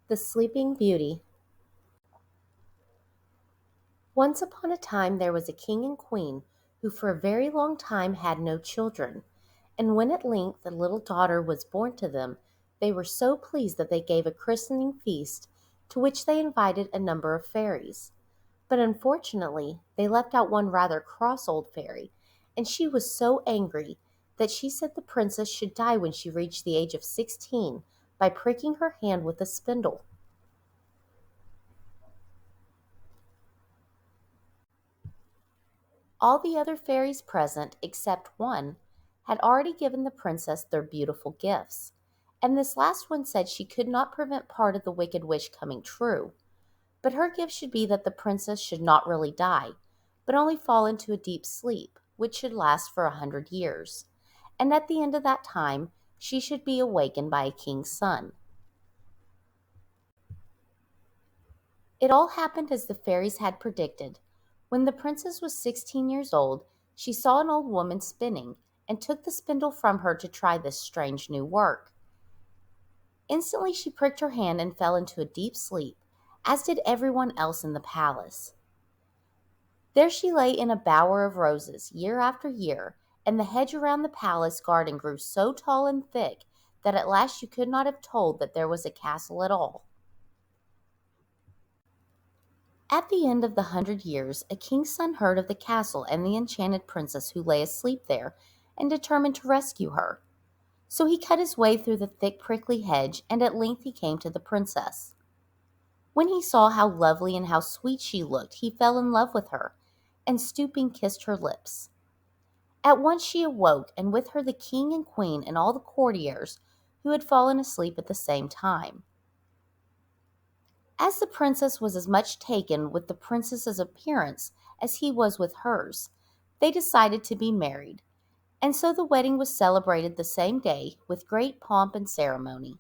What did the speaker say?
The Sleeping Beauty. Once upon a time there was a king and queen who for a very long time had no children, and when at length a little daughter was born to them, they were so pleased that they gave a christening feast to which they invited a number of fairies. But unfortunately they left out one rather cross old fairy, and she was so angry that she said the princess should die when she reached the age of 16 by pricking her hand with a spindle. All the other fairies present, except one, had already given the princess their beautiful gifts, and this last one said she could not prevent part of the wicked wish coming true, but her gift should be that the princess should not really die, but only fall into a deep sleep, which should last for 100 years, and at the end of that time she should be awakened by a king's son. It all happened as the fairies had predicted. When the princess was 16 years old, she saw an old woman spinning and took the spindle from her to try this strange new work. Instantly she pricked her hand and fell into a deep sleep, as did everyone else in the palace. There she lay in a bower of roses year after year, and the hedge around the palace garden grew so tall and thick that at last you could not have told that there was a castle at all. At the end of the 100 years, a king's son heard of the castle and the enchanted princess who lay asleep there, and determined to rescue her. So he cut his way through the thick prickly hedge, and at length he came to the princess. When he saw how lovely and how sweet she looked, he fell in love with her, and stooping kissed her lips. At once she awoke, and with her the king and queen and all the courtiers, who had fallen asleep at the same time. As the princess was as much taken with the princess's appearance as he was with hers, they decided to be married, and so the wedding was celebrated the same day with great pomp and ceremony.